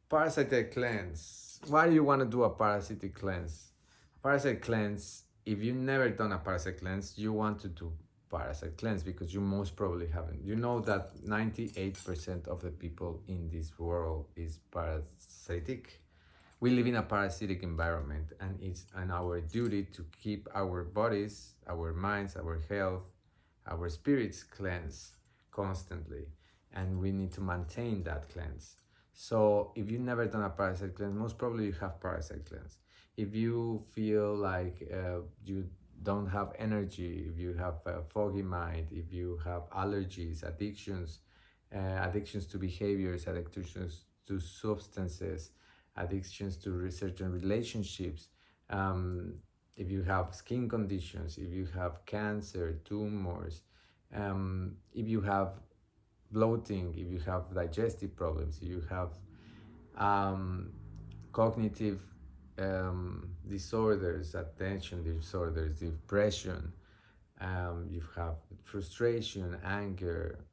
Parasitic cleanse. Why do you want to do a parasitic cleanse? Parasite cleanse, if you've never done a parasite cleanse, you want to do parasite cleanse because you most probably haven't. You know that 98% of the people in this world is parasitic. We live in a parasitic environment, and it's an our duty to keep our bodies, our minds, our health, our spirits cleansed constantly, and we need to maintain that cleanse. So if you've never done a parasite cleanse, most probably you have parasite cleanse. If you feel like you don't have energy, if you have a foggy mind, if you have allergies, addictions to behaviors, addictions to substances, addictions to certain relationships, um, if you have skin conditions, if you have cancer, tumors, if you have bloating, if you have digestive problems, if you have um, cognitive disorders, attention disorders, depression, you have frustration, anger,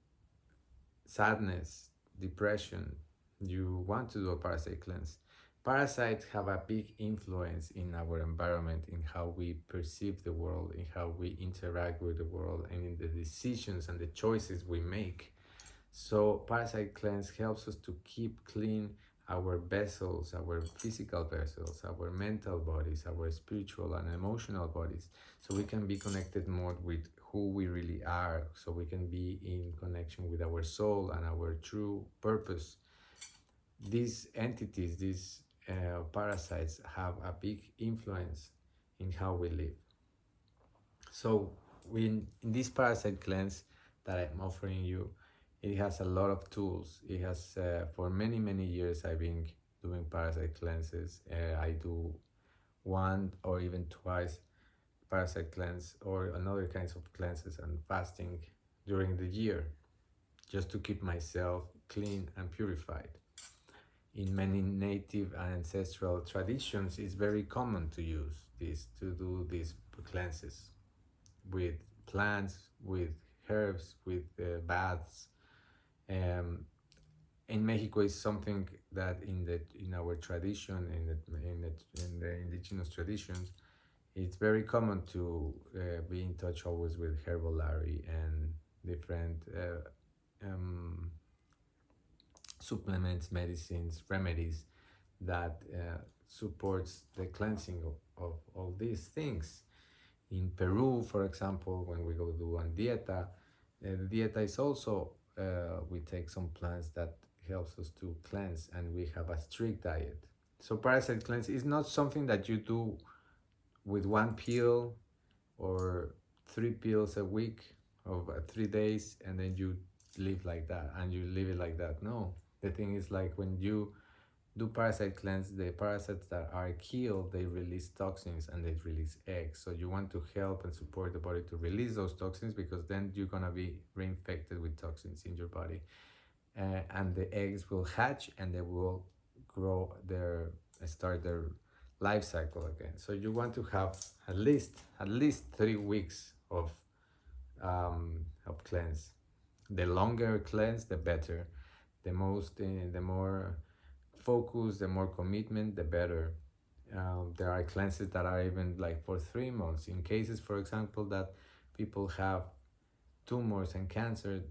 sadness, depression, you want to do a parasite cleanse. Parasites have a big influence in our environment, in how we perceive the world, in how we interact with the world, and in the decisions and the choices we make. So parasite cleanse helps us to keep clean our vessels, our physical vessels, our mental bodies, our spiritual and emotional bodies, so we can be connected more with who we really are, so we can be in connection with our soul and our true purpose. These entities, these parasites, have a big influence in how we live. So in this parasite cleanse that I'm offering you, it has a lot of tools. It has for many years I've been doing parasite cleanses. I do one or even twice parasite cleanse or another kinds of cleanses and fasting during the year, just to keep myself clean and purified. In many native and ancestral traditions, it's very common to use this, to do these cleanses with plants, with herbs, with baths. Um, in Mexico, is something that in our tradition, in the indigenous traditions, it's very common to be in touch always with herbology and different supplements, medicines, remedies that supports the cleansing of all these things. In Peru, for example, when we go do on dieta, the dieta is also we take some plants that helps us to cleanse, and we have a strict diet. So parasite cleanse is not something that you do with one pill or 3 pills a week of 3 days, and then you live like that and you live it like that. No, the thing is, like, when you do parasite cleanse, the parasites that are killed, they release toxins and they release eggs. So you want to help and support the body to release those toxins, because then you're gonna be reinfected with toxins in your body, and the eggs will hatch and they will grow start their life cycle again. So you want to have at least 3 weeks of cleanse. The longer cleanse, the better. The more focus, the more commitment, the better. There are cleanses that are even like for 3 months. In cases, for example, that people have tumors and cancer,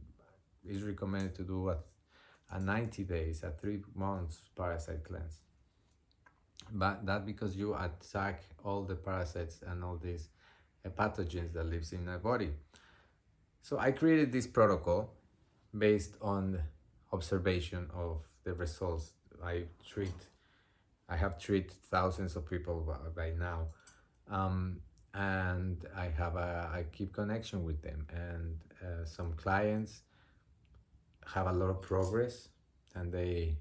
it's recommended to do a 90 days, a 3 months parasite cleanse. But that because you attack all the parasites and all these pathogens that lives in the body. So I created this protocol based on observation of the results. I have treated thousands of people by now, and I keep connection with them, and some clients have a lot of progress, and they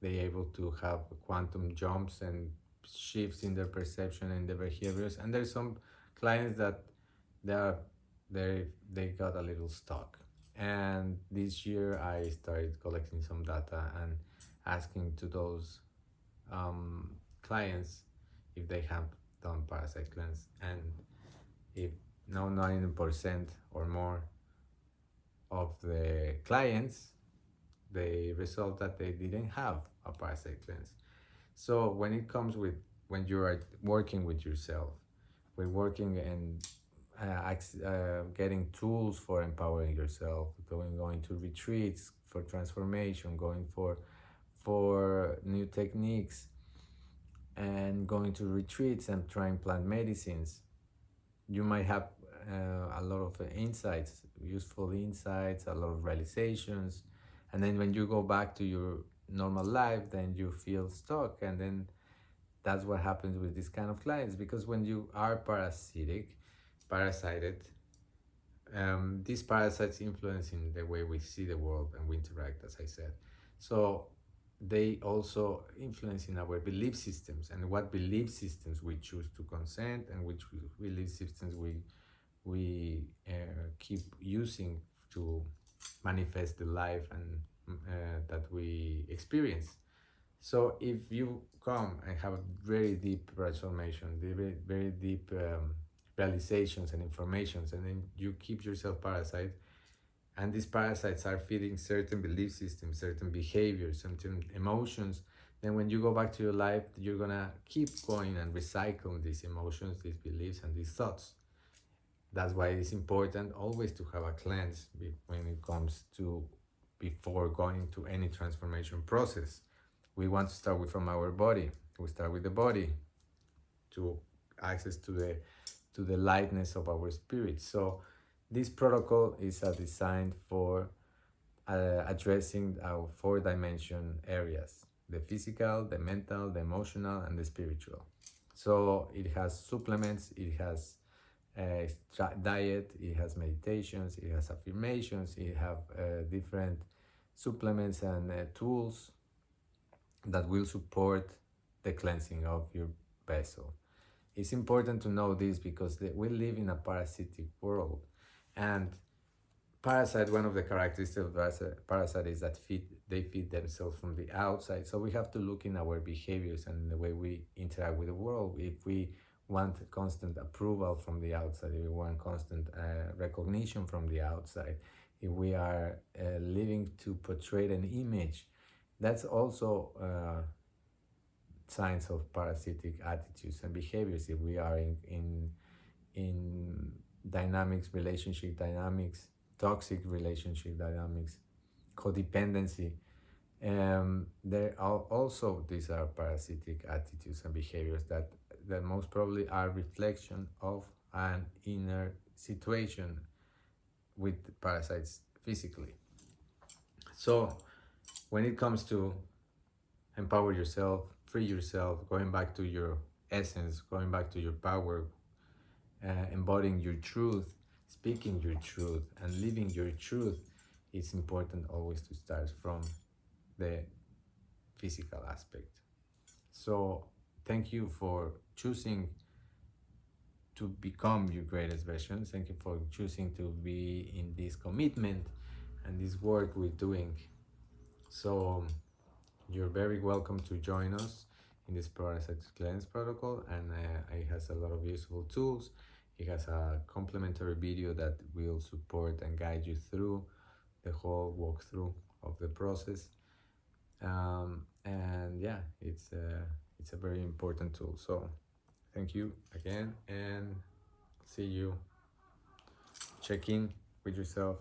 able to have quantum jumps and shifts in their perception and their behaviors. And there's some clients that they are they got a little stuck. And this year I started collecting some data and asking to those clients if they have done parasite cleanse, and if no 90% or more of the clients the result that they didn't have a parasite cleanse. So when it comes with, when you are working with yourself, we're working and getting tools for empowering yourself, going to retreats for transformation, going for new techniques, and going to retreats and trying plant medicines. You might have a lot of insights, useful insights, a lot of realizations, and then when you go back to your normal life, then you feel stuck, and then that's what happens with this kind of clients, because when you are parasited, these parasites influencing the way we see the world and we interact, as I said. So they also influence in our belief systems, and what belief systems we choose to consent, and which belief systems we keep using to manifest the life and that we experience. So if you come and have a very deep transformation, very deep realizations and informations, and then you keep yourself parasite, and these parasites are feeding certain belief systems, certain behaviors, certain emotions, then when you go back to your life, you're gonna keep going and recycling these emotions, these beliefs, and these thoughts. That's why it's important always to have a cleanse when it comes to before going to any transformation process. We want to start with from our body. We start with the body to access to the lightness of our spirit. So this protocol is designed for addressing our 4-dimension areas: the physical, the mental, the emotional, and the spiritual. So it has supplements, it has diet, it has meditations, it has affirmations, it have different supplements and tools that will support the cleansing of your vessel. It's important to know this because we live in a parasitic world, and parasite, one of the characteristics of parasite is that they feed themselves from the outside. So we have to look in our behaviors and the way we interact with the world. If we want constant approval from the outside, if we want constant recognition from the outside, if we are living to portray an image, that's also signs of parasitic attitudes and behaviors. If we are in dynamics, relationship dynamics, toxic relationship dynamics, codependency, there are also, these are parasitic attitudes and behaviors that most probably are reflection of an inner situation with parasites physically. So when it comes to empower yourself, free yourself, going back to your essence, going back to your power, embodying your truth, speaking your truth, and living your truth, it's important always to start from the physical aspect. So thank you for choosing to become your greatest version. Thank you for choosing to be in this commitment and this work we're doing. So you're very welcome to join us in this Parasite Cleanse protocol, and it has a lot of useful tools. It has a complimentary video that will support and guide you through the whole walkthrough of the process. And yeah, it's a very important tool. So thank you again, and see you. Check in with yourself.